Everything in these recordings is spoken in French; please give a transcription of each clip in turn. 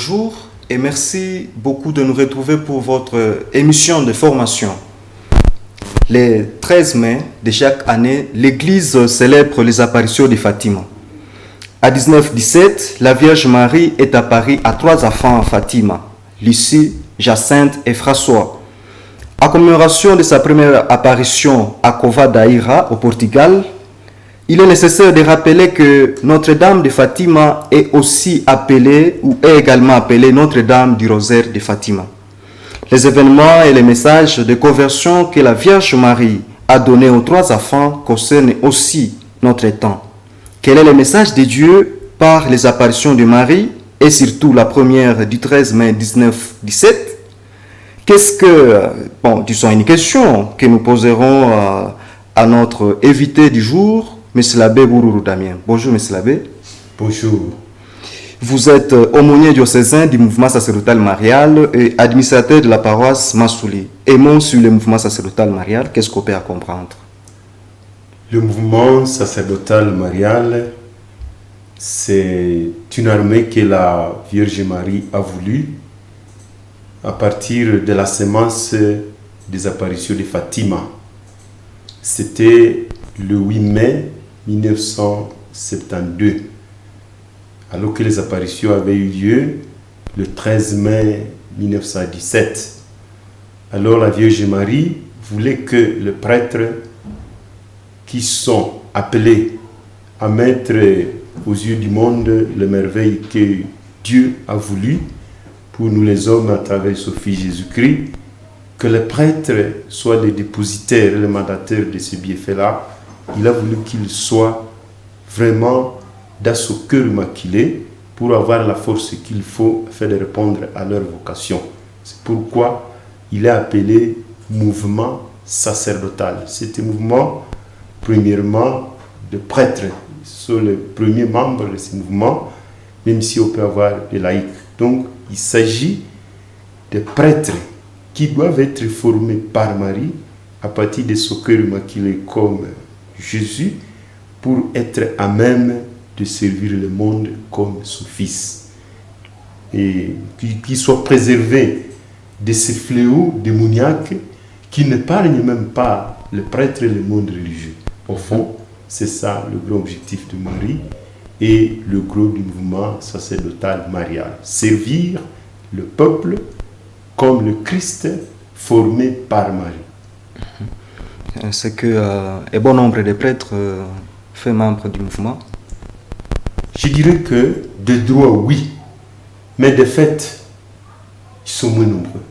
bonjour et merci beaucoup de nous retrouver pour votre émission de formation. Les 13 mai de chaque année, l'Église célèbre les apparitions de Fatima. À 1917, la Vierge Marie est apparue à 3 enfants à Fatima, Lucie, Jacinthe et François. À commémoration de sa première apparition à Cova da Iria, au Portugal, il est nécessaire de rappeler que Notre-Dame de Fatima est aussi appelée ou est également appelée Notre-Dame du Rosaire de Fatima. Les événements et les messages de conversion que la Vierge Marie a donnés aux 3 enfants concernent aussi notre temps. Quel est le message de Dieu par les apparitions de Marie et surtout la première du 13 mai 1917? Disons une question que nous poserons à notre invité du jour, M. l'abbé Boururu Damien. Bonjour, M. l'abbé. Bonjour. Vous êtes aumônier diocésain du mouvement sacerdotal marial et administrateur de la paroisse Massouli. Aimons sur le mouvement sacerdotal marial, qu'est-ce qu'on peut à comprendre? Le mouvement sacerdotal marial, c'est une armée que la Vierge Marie a voulu à partir de la sémence des apparitions de Fatima. C'était le 8 mai 1972, alors que les apparitions avaient eu lieu le 13 mai 1917. Alors la Vierge Marie voulait que les prêtres qui sont appelés à mettre aux yeux du monde les merveilles que Dieu a voulu pour nous les hommes à travers son Fils Jésus-Christ, que les prêtres soient les dépositaires et les mandataires de ce bienfait-là. Il a voulu qu'ils soient vraiment dans ce cœur immaculé pour avoir la force qu'il faut afin de répondre à leur vocation. C'est pourquoi il est appelé mouvement sacerdotal. C'est un mouvement, premièrement, de prêtres. Ce sont les premiers membres de ce mouvement, même si on peut avoir des laïcs. Donc, il s'agit de prêtres qui doivent être formés par Marie à partir de ce cœur immaculé comme Jésus pour être à même de servir le monde comme son Fils. Et qu'il soit préservé de ces fléaux démoniaques qui n'épargnent même pas le prêtre et le monde religieux. Au fond, c'est ça le grand objectif de Marie et le gros du mouvement sacerdotal marial. Servir le peuple comme le Christ formé par Marie. C'est que un bon nombre de prêtres fait membre du mouvement. Je dirais que de droit, oui, mais de fait, ils sont moins nombreux.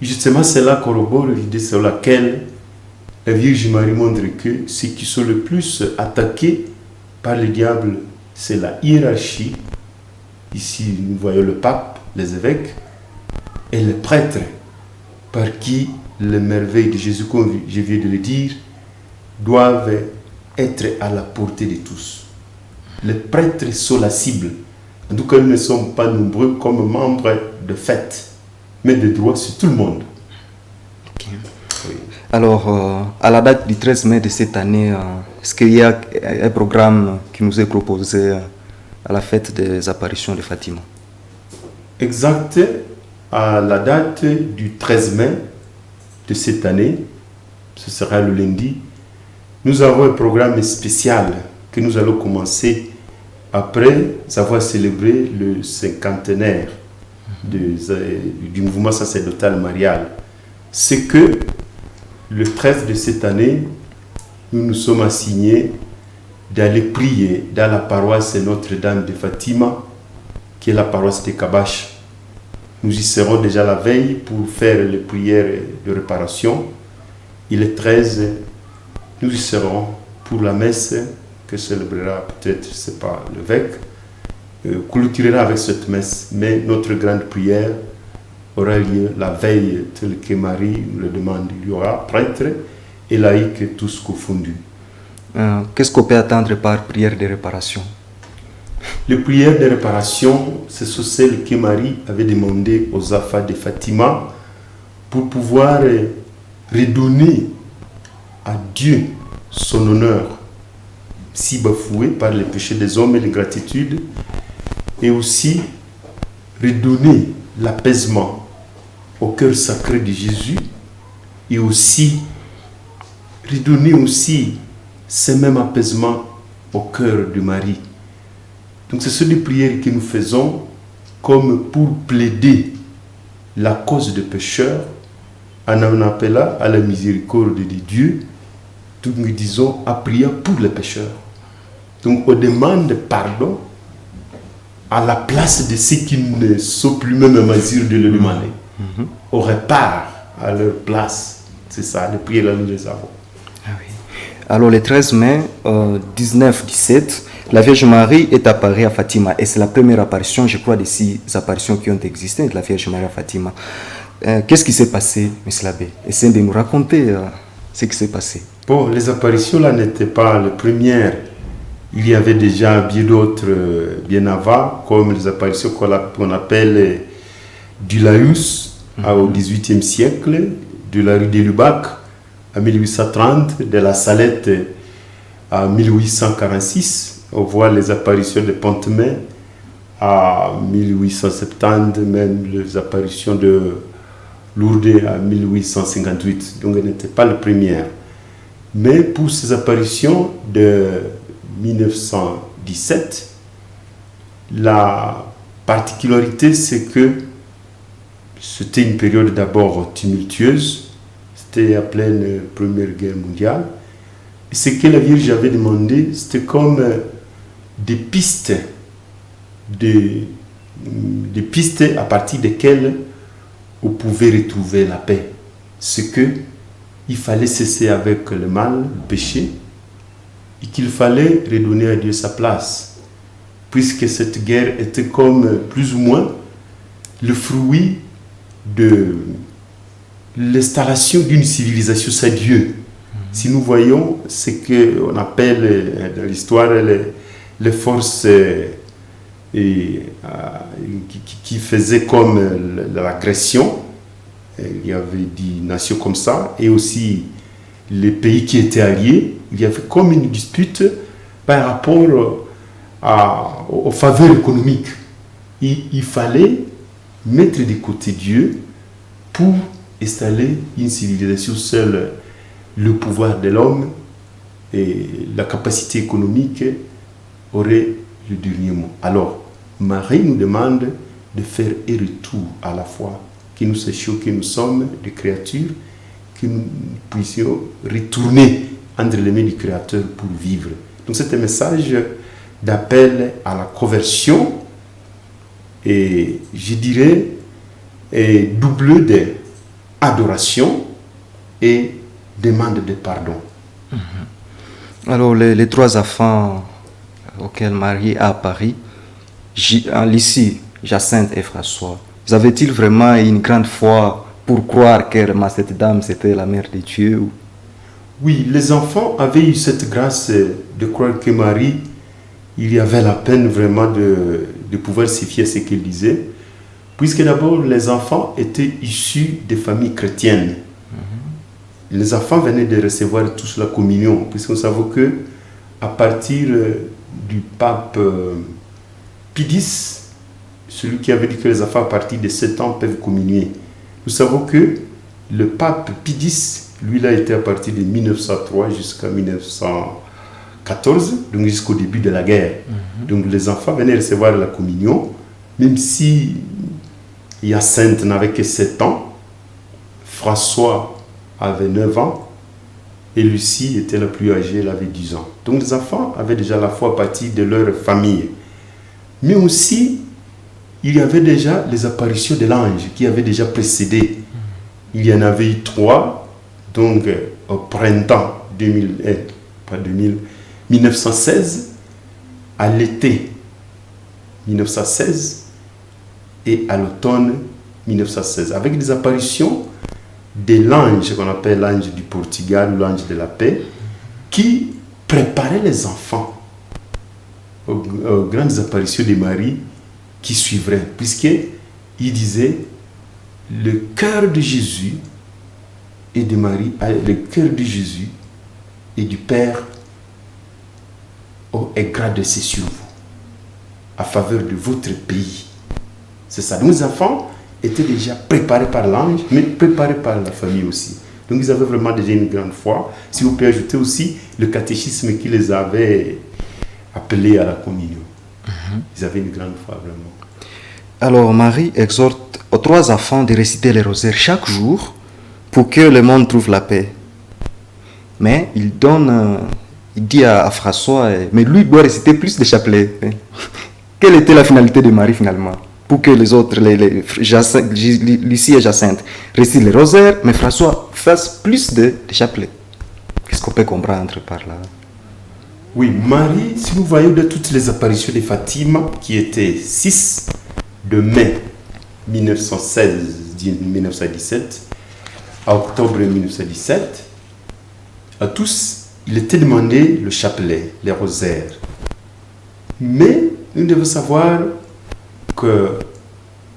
Justement, c'est là corrobore l'idée sur laquelle la Vierge Marie montre que ceux qui sont le plus attaqués par le diable, c'est la hiérarchie. Ici, nous voyons le pape, les évêques, et les prêtres, par qui les merveilles de Jésus, comme je viens de le dire, doivent être à la portée de tous. Les prêtres sont la cible. En tout cas, nous ne sommes pas nombreux comme membres de fait, mais de droit sur tout le monde. Okay. Oui. Alors, à la date du 13 mai de cette année, est-ce qu'il y a un programme qui nous est proposé à la fête des apparitions de Fatima? Exact. À la date du 13 mai de cette année, ce sera le lundi, nous avons un programme spécial que nous allons commencer après avoir célébré le cinquantenaire du mouvement sacerdotal marial. C'est que le 13 de cette année, nous nous sommes assignés d'aller prier dans la paroisse Notre-Dame de Fatima, qui est la paroisse de Kabash. Nous y serons déjà la veille pour faire les prières de réparation. Et le 13, nous y serons pour la messe que célébrera peut-être, je ne sais pas, l'évêque, clôturera avec cette messe. Mais notre grande prière aura lieu la veille, telle que Marie nous le demande. Il y aura prêtres et laïcs tous confondus. Qu'est-ce qu'on peut attendre par prière de réparation? Les prières de réparation, ce sont celles que Marie avait demandées aux enfants de Fatima pour pouvoir redonner à Dieu son honneur, si bafoué par les péchés des hommes et l'ingratitude, et aussi redonner l'apaisement au cœur sacré de Jésus et aussi redonner aussi ce même apaisement au cœur de Marie. Donc ce sont des prières que nous faisons comme pour plaider la cause des pécheurs en appelant à la miséricorde de Dieu. Donc nous disons à prier pour les pécheurs. Donc on demande pardon à la place de ceux qui ne sont plus même en mesure de le demander. On répare à leur place. C'est ça, les prières là nous les avons. Ah oui. Alors le 13 mai 1917, la Vierge Marie est apparue à Fatima et c'est la première apparition, je crois, des 6 apparitions qui ont existé de la Vierge Marie à Fatima. Qu'est-ce qui s'est passé, M. l'abbé? Essayez de nous raconter ce qui s'est passé. Bon, les apparitions là n'étaient pas les premières. Il y avait déjà bien d'autres bien avant, comme les apparitions qu'on appelle du Laïus au XVIIIe siècle, de la rue des Lubac à 1830, de la Salette à 1846. On voit les apparitions de Pontemet à 1870, même les apparitions de Lourdes à 1858. Donc elles n'étaient pas les premières. Mais pour ces apparitions de 1917, la particularité c'est que c'était une période d'abord tumultueuse, c'était à pleine Première Guerre mondiale. Et ce que la Vierge avait demandé, c'était comme des pistes à partir desquelles on pouvait retrouver la paix. C'est que il fallait cesser avec le mal, le péché, et qu'il fallait redonner à Dieu sa place, puisque cette guerre était comme plus ou moins le fruit de l'installation d'une civilisation sans Dieu. Si nous voyons ce qu'on appelle dans l'histoire les forces qui faisaient comme l'agression, il y avait des nations comme ça, et aussi les pays qui étaient alliés, il y avait comme une dispute par rapport aux faveurs économiques. Il fallait mettre de côté Dieu pour installer une civilisation seule. Le pouvoir de l'homme et la capacité économique auraient le dernier mot. Alors, Marie nous demande de faire un retour à la foi, que nous sachions que nous sommes des créatures, que nous puissions retourner entre les mains du Créateur pour vivre. Donc c'est un message d'appel à la conversion et je dirais doublé d'adoration et demande de pardon. Alors les 3 enfants auxquels Marie a apparu, Lucie, Jacinthe et François, avaient-ils vraiment une grande foi pour croire que cette dame c'était la mère de Dieu? Oui, les enfants avaient eu cette grâce de croire que Marie, il y avait la peine vraiment de pouvoir se fier à ce qu'elle disait, puisque d'abord les enfants étaient issus des familles chrétiennes. Les enfants venaient de recevoir tous la communion, puisqu'on savait que à partir du pape Pie X, celui qui avait dit que les enfants à partir de 7 ans peuvent communier, nous savons que le pape Pie X, lui, là, était à partir de 1903 jusqu'à 1914, donc jusqu'au début de la guerre. Donc les enfants venaient recevoir la communion, même si Hyacinthe n'avait que 7 ans, François avait 9 ans, et Lucie était la plus âgée, elle avait 10 ans. Donc les enfants avaient déjà la foi à partir de leur famille. Mais aussi, il y avait déjà les apparitions de l'ange qui avaient déjà précédé. Il y en avait eu 3, donc au printemps 1916, à l'été 1916 et à l'automne 1916, avec des apparitions de l'ange qu'on appelle l'ange du Portugal, l'ange de la paix, qui préparait les enfants aux grandes apparitions de Marie qui suivraient, puisqu'il disait le cœur de Jésus et de Marie, le cœur de Jésus et du Père est gradé sur vous, à faveur de votre pays. C'est ça. Donc les enfants étaient déjà préparés par l'ange, mais préparés par la famille aussi. Donc ils avaient vraiment déjà une grande foi. Si vous pouvez ajouter aussi le catéchisme qui les avait appelés à la communion. Ils avaient une grande foi vraiment. Alors Marie exhorte aux 3 enfants de réciter les rosaires chaque jour pour que le monde trouve la paix. Mais il dit à François, mais lui doit réciter plus de chapelets. Quelle était la finalité de Marie finalement? Pour que les autres, Lucie et Jacinthe, récitent les rosaires, mais François fasse plus de chapelets. Qu'est-ce qu'on peut comprendre par là? Oui, Marie, si nous voyons de toutes les apparitions de Fatima, qui étaient 6, de mai 1916-1917 à octobre 1917, à tous, il était demandé le chapelet, les rosaires. Mais nous devons savoir que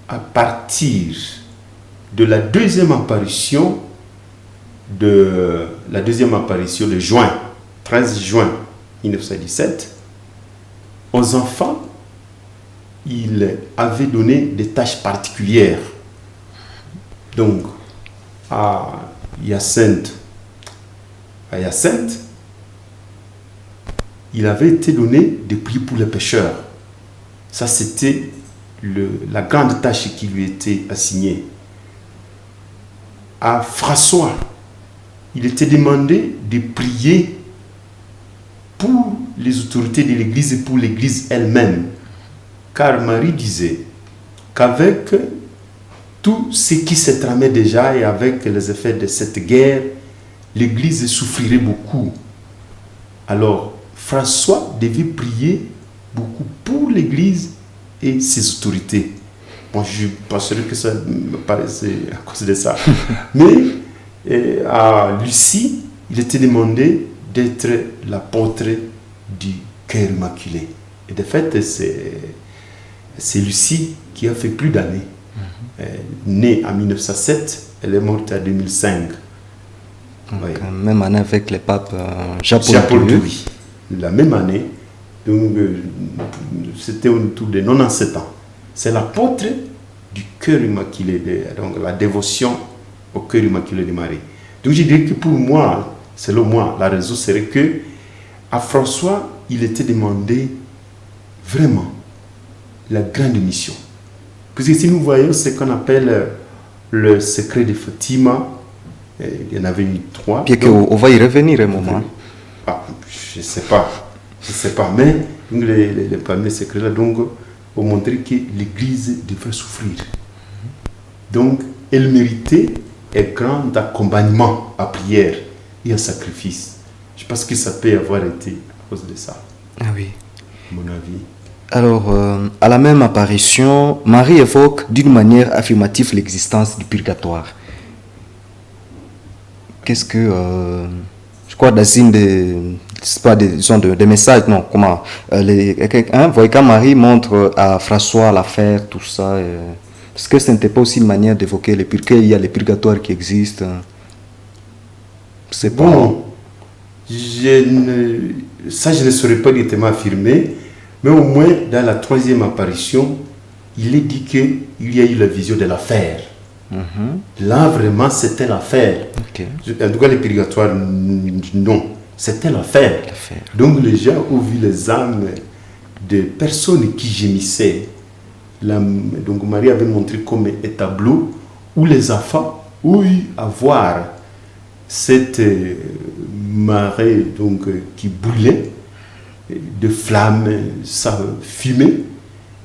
à partir de la deuxième apparition de juin, 13 juin 1917, aux enfants, il avait donné des tâches particulières. Donc, à Hyacinthe, il avait été donné de prier pour les pécheurs. Ça, c'était la grande tâche qui lui était assignée. À François, il était demandé de prier pour les autorités de l'Église et pour l'Église elle-même. Car Marie disait qu'avec tout ce qui se tramait déjà et avec les effets de cette guerre, l'Église souffrirait beaucoup. Alors, François devait prier beaucoup pour l'Église et ses autorités. Moi, je penserais que ça me paraissait à cause de ça. Mais à Lucie, il était demandé d'être l'apôtre du cœur immaculé. Et de fait, c'est Lucie qui a fait plus d'années. Née en 1907, elle est morte en 2005. Donc, oui. Même année avec le pape Jean-Paul II. La même année, donc c'était autour de 97 ans. C'est l'apôtre du cœur immaculé, donc la dévotion au cœur immaculé de Marie. Donc je dirais que pour moi, selon moi, la raison serait que à François, il était demandé vraiment la grande mission. Parce que si nous voyons ce qu'on appelle le secret de Fatima, il y en avait eu 3. Puis on va y revenir un moment. Je ne sais pas, mais les premiers secrets là, donc, ont montré que l'Église devait souffrir. Donc, elle méritait un grand accompagnement à prière et à sacrifice. Je pense que ça peut avoir été à cause de ça. Ah oui. À mon avis. Alors, à la même apparition, Marie évoque d'une manière affirmative l'existence du purgatoire. Qu'est-ce que... je crois c'est pas des messages, non, comment voyez quand Marie montre à François l'affaire, tout ça, est-ce que ce n'était pas aussi une manière d'évoquer le purgatoire, qu'il y a les purgatoires qui existent? C'est bon, je ne saurais pas directement affirmer, mais au moins dans la 3e apparition, il est dit qu'il y a eu la vision de l'affaire. Là, vraiment, c'était l'affaire. Okay. En tout cas, les purgatoires, non. C'était l'affaire. Donc, les gens ont vu les âmes de personnes qui gémissaient. Donc, Marie avait montré comme un tableau où les enfants ont eu à voir cette marée donc, qui brûlait de flammes, ça fumait.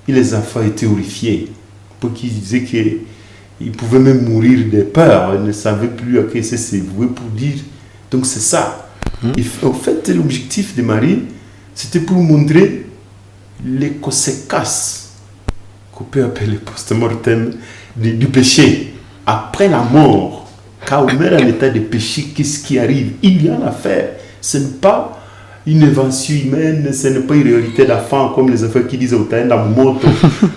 Et les enfants étaient horrifiés. Pour qu'ils disaient qu'ils pouvaient même mourir de peur. Ils ne savaient plus à qui c'est voué pour dire. Donc, c'est ça. Et en fait, l'objectif de Marie, c'était pour montrer les conséquences qu'on peut appeler post-mortem du péché. Après la mort, quand on meurt en état de péché, qu'est-ce qui arrive? Il y a l'affaire. Ce n'est pas une invention humaine, ce n'est pas une réalité d'enfant comme les enfants qui disent au temps dans mon moto.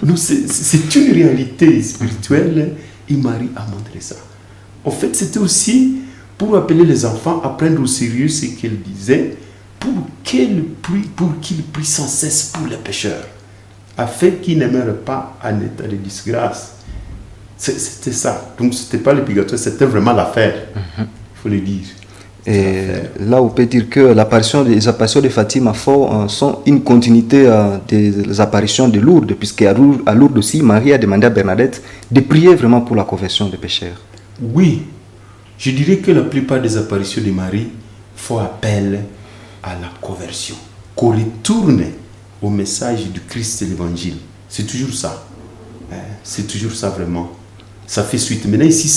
Non, c'est une réalité spirituelle et Marie a montré ça. En fait, c'était aussi pour appeler les enfants à prendre au sérieux ce qu'elle disait, pour qu'ils prient sans cesse pour les pécheurs. afin qu'ils ne meurent pas en état de disgrâce. C'était ça. Donc, ce n'était pas le purgatoire, c'était vraiment l'affaire. Il faut le dire. Et là, on peut dire que les apparitions de Fatima sont une continuité des apparitions de Lourdes, puisqu'à Lourdes aussi, Marie a demandé à Bernadette de prier vraiment pour la conversion des pécheurs. Oui, je dirais que la plupart des apparitions de Marie font appel à la conversion, qu'on retourne au message du Christ et de l'Évangile. C'est toujours ça. C'est toujours ça vraiment. Ça fait suite. Maintenant ici,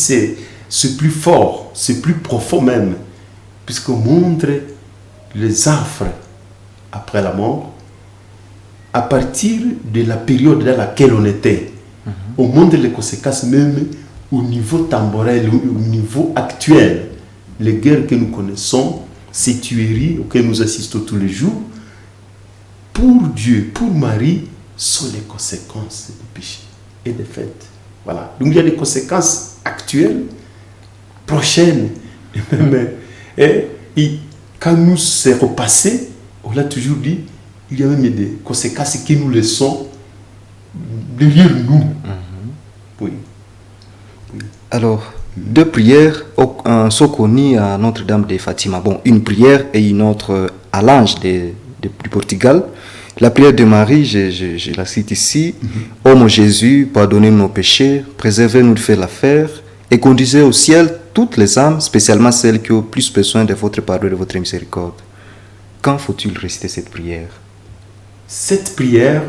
c'est plus fort, c'est plus profond même, puisqu'on montre les affres après la mort, à partir de la période dans laquelle on était. On montre les conséquences même au niveau temporel, au niveau actuel. Les guerres que nous connaissons, ces tueries auxquelles nous assistons tous les jours, pour Dieu, pour Marie, sont les conséquences du péché et des fêtes. Voilà. Donc il y a des conséquences actuelles, prochaines, et quand nous c'est repassé, on l'a toujours dit, il y a même des conséquences que nous laissons derrière nous. Oui. Alors, deux prières sont connues à Notre-Dame de Fatima. Bon, une prière et une autre à l'ange du Portugal. La prière de Marie, je la cite ici. Ô mon Jésus, pardonnez-nous nos péchés, préservez-nous de faire l'affaire et conduisez au ciel toutes les âmes, spécialement celles qui ont plus besoin de votre pardon et de votre miséricorde. Quand faut-il réciter cette prière? Cette prière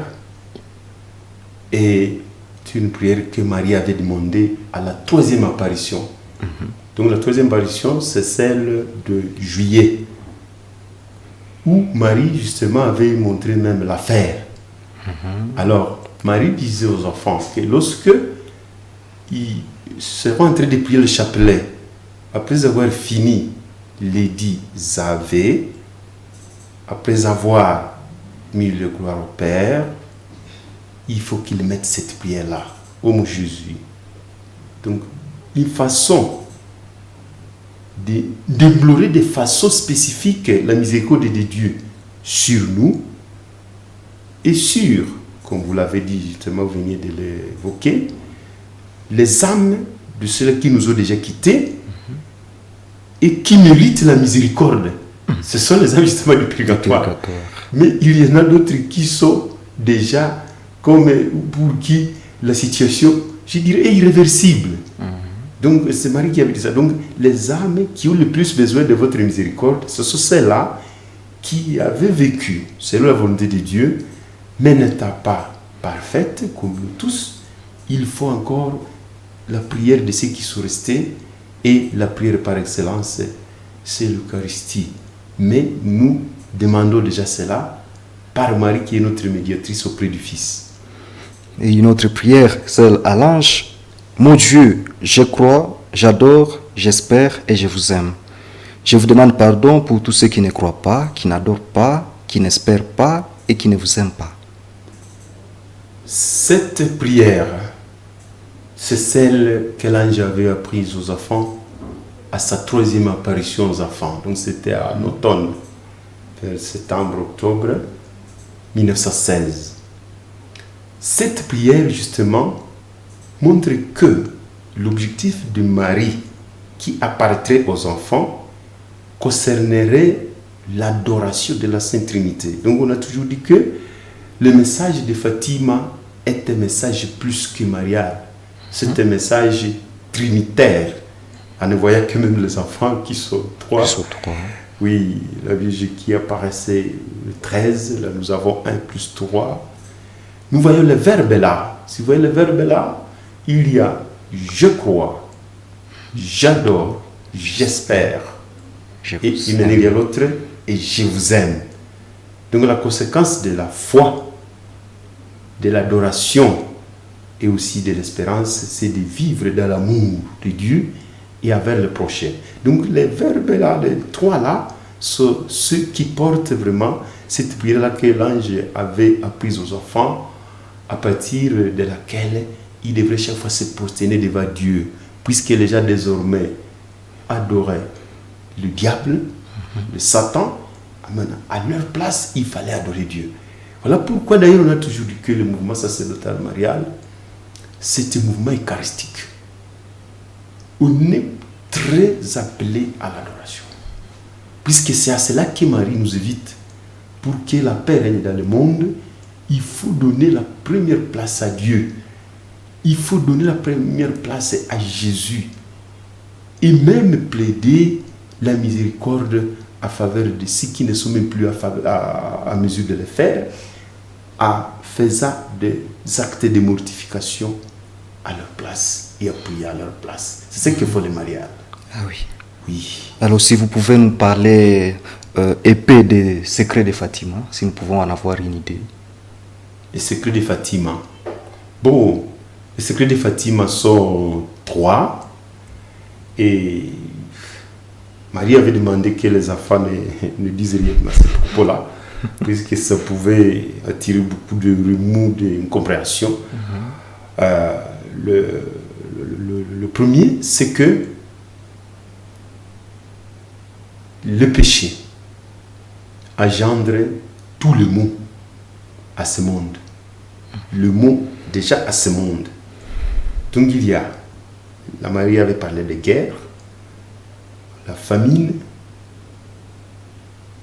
est une prière que Marie avait demandée à la troisième apparition. Donc la troisième apparition, c'est celle de juillet, où Marie justement avait montré même l'affaire. Alors, Marie disait aux enfants que lorsque ils seront en train de prier le chapelet, après avoir fini les 10 Ave, après avoir mis le gloire au Père, il faut qu'ils mettent cette prière-là, ô mon Jésus. Donc, une façon d'implorer de façon spécifique la miséricorde de Dieu sur nous et sur, comme vous l'avez dit justement, vous veniez de l'évoquer, les âmes de ceux qui nous ont déjà quittés et qui méritent la miséricorde. Ce sont les âmes justement du purgatoire. Mais il y en a d'autres qui sont déjà comme pour qui la situation, je dirais, est irréversible. Donc c'est Marie qui avait dit ça. Donc les âmes qui ont le plus besoin de votre miséricorde, ce sont celles-là qui avaient vécu selon la volonté de Dieu, mais n'étant pas parfaites comme nous tous. Il faut encore la prière de ceux qui sont restés, et la prière par excellence, c'est l'Eucharistie. Mais nous demandons déjà cela par Marie qui est notre médiatrice auprès du Fils. Et une autre prière, celle à l'ange. Mon Dieu, je crois, j'adore, j'espère et je vous aime. Je vous demande pardon pour tous ceux qui ne croient pas, qui n'adorent pas, qui n'espèrent pas et qui ne vous aiment pas. Cette prière, c'est celle que l'ange avait apprise aux enfants à sa troisième apparition aux enfants. Donc c'était en automne, vers septembre-octobre 1916. Cette prière, justement, montre que l'objectif de Marie qui apparaîtrait aux enfants concernerait l'adoration de la Sainte Trinité. Donc on a toujours dit que le message de Fatima est un message plus que marial. C'est un message trinitaire. En ne voyant que même les enfants qui sont trois. Oui, la Vierge qui apparaissait le 13, là nous avons 1 plus 3. Nous voyons le verbe là. Si vous voyez le verbe là, il y a je crois, j'adore, j'espère. Et il y a l'autre, et je vous aime. Donc la conséquence de la foi, de l'adoration et aussi de l'espérance, c'est de vivre dans l'amour de Dieu et avec le prochain. Donc les verbes là, les trois là, sont ceux qui portent vraiment cette prière-là que l'ange avait apprise aux enfants, à partir de laquelle il devrait chaque fois se prosterner devant Dieu, puisque les gens désormais adoraient le diable, le Satan. À leur place, il fallait adorer Dieu. Voilà pourquoi d'ailleurs on a toujours dit que le mouvement sacerdotal marial, c'est un mouvement eucharistique. On est très appelé à l'adoration. Puisque c'est à cela que Marie nous invite. Pour que la paix règne dans le monde, il faut donner la première place à Dieu. Il faut donner la première place à Jésus. Et même plaider la miséricorde à faveur de ceux qui ne sont même plus à mesure de le faire, en faisant des actes de mortification à leur place et à prier à leur place. C'est ce que font les mariages. Ah oui. Oui. Alors si vous pouvez nous parler épais des secrets de Fatima, si nous pouvons en avoir une idée. Les secrets de Fatima. Bon, les secrets de Fatima sont 3. Et Marie avait demandé que les enfants ne disent rien à ce propos-là, puisque ça pouvait attirer beaucoup de remous, d'incompréhension. Le premier, c'est que le péché engendre tout le mot à ce monde. Le mot déjà à ce monde. Donc il y a, la Marie avait parlé de guerre, la famine,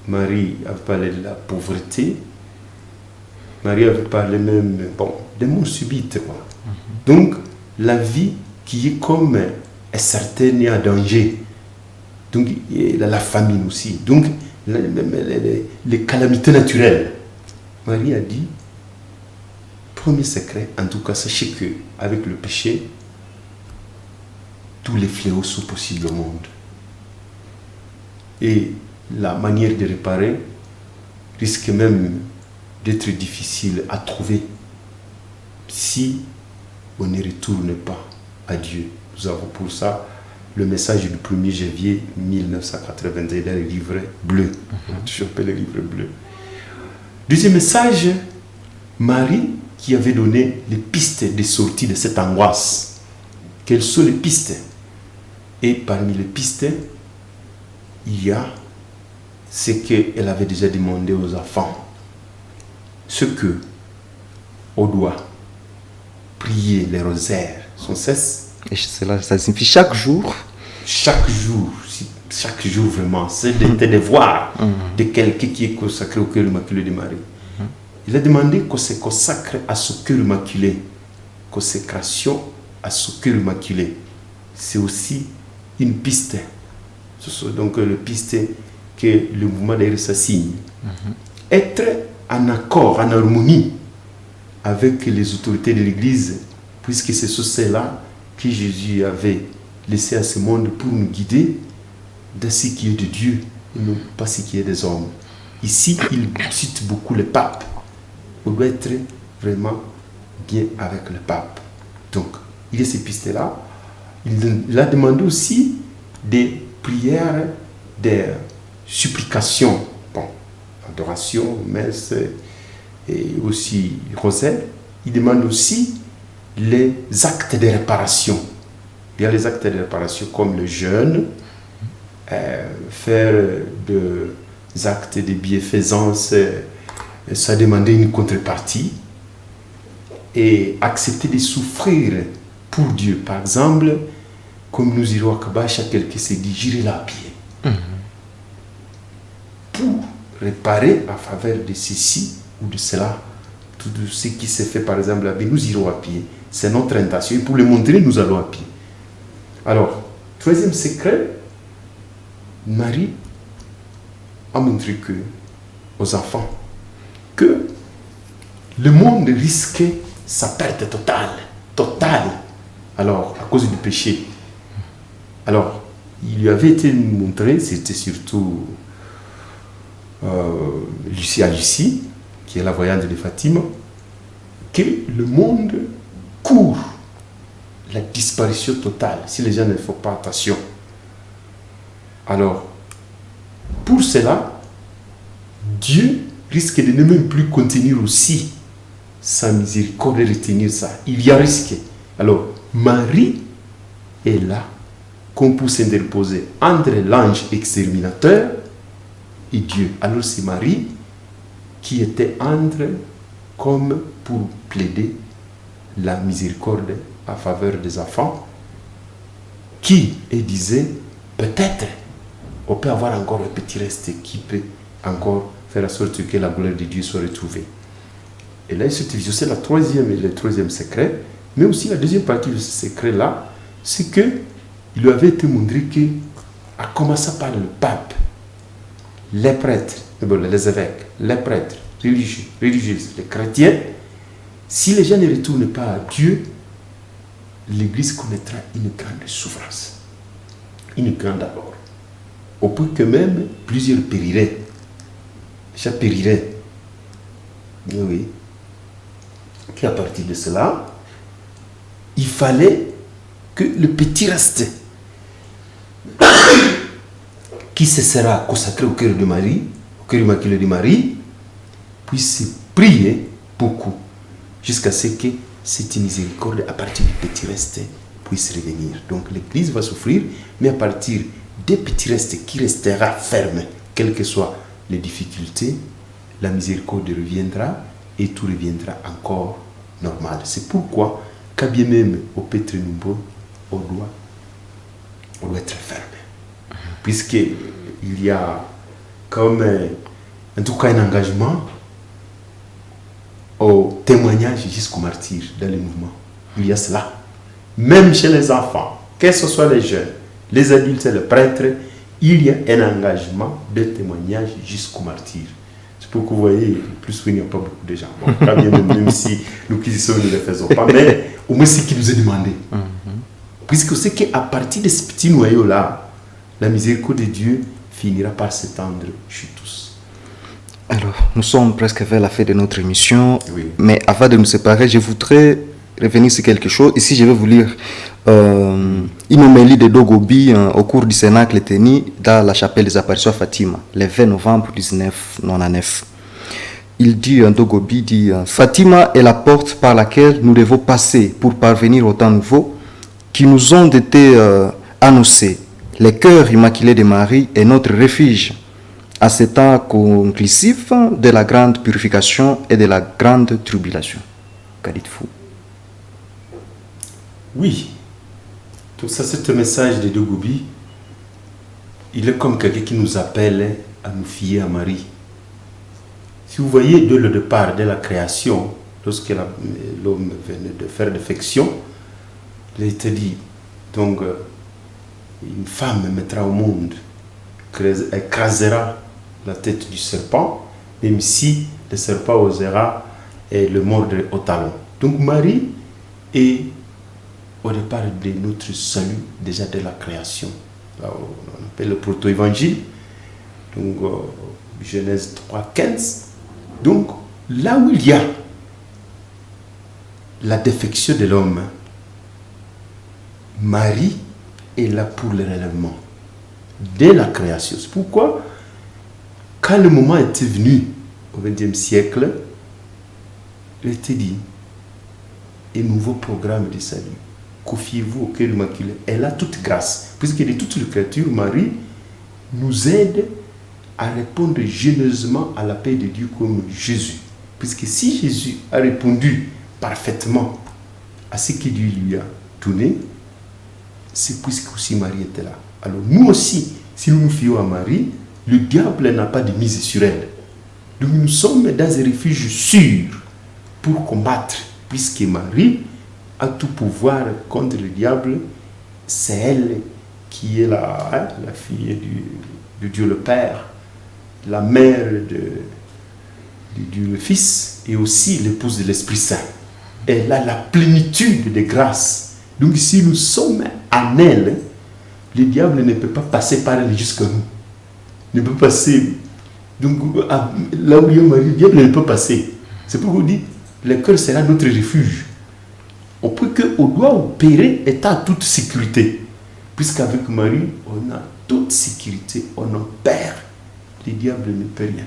Marie avait parlé de la pauvreté, Marie avait parlé même des mots subites. Donc la vie qui est comme un certain danger. Donc la famine aussi. Donc les calamités naturelles. Marie a dit, premier secret, en tout cas, sachez que avec le péché, tous les fléaux sont possibles au monde. Et la manière de réparer risque même d'être difficile à trouver si on ne retourne pas à Dieu. Nous avons pour ça le message du 1er janvier 1981 dans le livre bleu. Je appelle le livre bleu. Deuxième message, Marie qui avait donné les pistes de sortie de cette angoisse. Quelles sont les pistes? Et parmi les pistes, il y a ce qu'elle avait déjà demandé aux enfants. Ce que on doit prier les rosaires sans cesse. Et cela, ça signifie chaque jour. Chaque jour vraiment. C'est des devoirs de quelqu'un qui est consacré au cœur immaculé de Marie. Il a demandé qu'on se consacre à ce cœur immaculé. Consécration à ce cœur immaculé. C'est aussi une piste. Donc le piste que le mouvement d'ailleurs s'assigne. Être en accord, en harmonie avec les autorités de l'Église, puisque c'est sur cela que Jésus avait laissé à ce monde pour nous guider dans ce qui est de Dieu et non pas ce qui est des hommes. Ici, il cite beaucoup le pape. On doit être vraiment bien avec le pape. Donc, il y a ces pistes-là. Il a demandé aussi des prières, des supplications, adoration, messe et aussi rosaire. Il demande aussi les actes de réparation. Il y a les actes de réparation comme le jeûne, faire des actes de bienfaisance, ça demandait une contrepartie, et accepter de souffrir pour Dieu. Par exemple, comme nous irons à Kabacha, quelqu'un s'est dit, j'irai là à pied. Pour réparer en faveur de ceci ou de cela, tout ce qui s'est fait par exemple là, nous irons à pied. C'est notre intention. Et pour le montrer, nous allons à pied. Alors, troisième secret, Marie a montré aux enfants que le monde risquait sa perte totale. Alors, à cause du péché. Alors, il lui avait été montré, c'était surtout Lucie, qui est la voyante de Fatima, que le monde court la disparition totale si les gens ne font pas attention. Alors, pour cela, Dieu risque de ne même plus contenir aussi sa miséricorde et retenir ça. Il y a risque. Alors, Marie est là qu'on peut s'interposer entre l'ange exterminateur et Dieu. Alors c'est Marie qui était entre comme pour plaider la miséricorde en faveur des enfants qui, et disait, peut-être on peut avoir encore un petit reste qui peut encore faire en sorte que la gloire de Dieu soit retrouvée. Et là, c'est le troisième secret, mais aussi la deuxième partie de ce secret-là, c'est qu'il lui avait été montré que, à commencer par le pape, les prêtres, les évêques, les prêtres, religieuses, les chrétiens, si les gens ne retournent pas à Dieu, l'Église connaîtra une grande souffrance, une grande abord. Au point que même plusieurs périraient. Déjà périraient. Oui. Qu'à partir de cela, il fallait que le petit reste qui se sera consacré au cœur de Marie, au cœur immaculé de Marie, puisse prier beaucoup, jusqu'à ce que cette miséricorde, à partir du petit reste, puisse revenir. Donc l'Église va souffrir, mais à partir des petits restes qui restera ferme, quelles que soient les difficultés, la miséricorde reviendra et tout reviendra encore normal. C'est pourquoi, quand bien même au Pètre Nombreux, on doit être ferme. Puisqu'il y a comme, en tout cas, un engagement au témoignage jusqu'au martyr dans le mouvement. Il y a cela. Même chez les enfants, que ce soit les jeunes, les adultes et les prêtres, il y a un engagement de témoignage jusqu'au martyr. C'est pour que vous voyez, plus il n'y a pas beaucoup de gens. Bon, quand même si nous qui sommes, nous ne le faisons pas, mais au moins c'est ce qui nous est demandé. Puisque c'est qu'à partir de ce petit noyau-là, la miséricorde de Dieu finira par s'étendre chez tous. Alors, nous sommes presque vers la fin de notre émission, Oui. Mais avant de nous séparer, je voudrais revenir sur quelque chose. Ici, je vais vous lire une homélie de Dogobi au cours du Cénacle tenu dans la chapelle des apparitions à Fatima, le 20 novembre 1999. Il dit, Dogobi dit, Fatima est la porte par laquelle nous devons passer pour parvenir au temps nouveau qui nous ont été annoncés. Le cœur immaculé de Marie est notre refuge à ce temps conclusif de la grande purification et de la grande tribulation. Qu'en dites-vous? Oui. Donc ça, c'est un message de Dogobi. Il est comme quelqu'un qui nous appelle à nous fier à Marie. Si vous voyez, dès le départ, dès la création, lorsque l'homme venait de faire défection, il a été dit, donc, une femme mettra au monde, écrasera la tête du serpent, même si le serpent osera le mordre au talon. Donc Marie est au départ de notre salut, déjà de la création. Là, on appelle le proto-évangile, donc Genèse 3,15. Donc là où il y a la défection de l'homme, Marie est là pour le relèvement dès la création. C'est pourquoi, quand le moment était venu au XXe siècle, il était dit, un nouveau programme de salut. Confiez-vous au cœur immaculé. Elle a toute grâce. Puisque de toute l'écriture, Marie nous aide à répondre généreusement à l'appel de Dieu comme Jésus. Puisque si Jésus a répondu parfaitement à ce que Dieu lui a donné, c'est puisque aussi Marie était là. Alors nous aussi, si nous nous fions à Marie, le diable n'a pas de mise sur elle. Donc nous sommes dans un refuge sûr pour combattre, puisque Marie a tout pouvoir contre le diable. C'est elle qui est la fille de Dieu le Père, la mère de Dieu le Fils, et aussi l'épouse de l'Esprit Saint. Elle a la plénitude de grâce. Donc si nous sommes en elle, le diable ne peut pas passer par elle jusqu'à nous. Ne peut passer. Donc là où il y a Marie, le diable ne peut passer. C'est pourquoi on dit, le cœur sera notre refuge. On peut qu'on doit opérer étant en toute sécurité. Puisqu'avec Marie, on a toute sécurité, on opère. Le diable ne peut rien.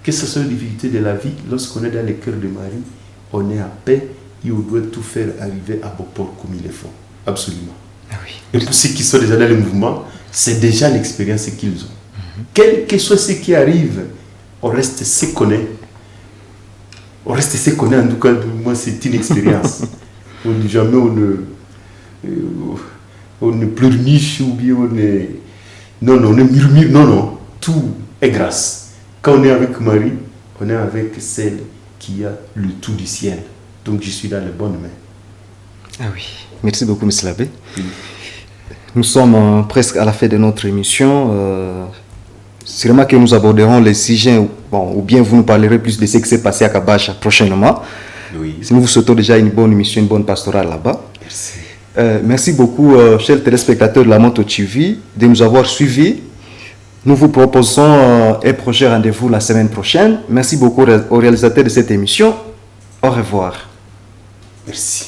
Que ce soit les difficultés de la vie, lorsqu'on est dans le cœur de Marie, on est en paix et on doit tout faire arriver à bon port comme il le faut. Absolument. Ah oui. Et pour ceux qui sont déjà dans le mouvement, c'est déjà l'expérience qu'ils ont. Quel que soit ce qui arrive, on reste ce qu'on est. On reste ce qu'on est, en tout cas, moi, c'est une expérience. Jamais on ne pleurniche ou bien on est... Non, on ne murmure, non, tout est grâce. Quand on est avec Marie, on est avec celle qui a le tout du ciel. Donc je suis dans les bonnes mains. Ah oui, merci beaucoup, M. l'abbé. Oui. Nous sommes presque à la fin de notre émission. Sûrement que nous aborderons les sujets, ou bien vous nous parlerez plus de ce qui s'est passé à Kabasha prochainement. Oui. Nous vous souhaitons déjà une bonne émission, une bonne pastorale là-bas. Merci. Merci beaucoup, chers téléspectateurs de la Moto TV, de nous avoir suivis. Nous vous proposons un prochain rendez-vous la semaine prochaine. Merci beaucoup aux réalisateurs de cette émission. Au revoir. Merci.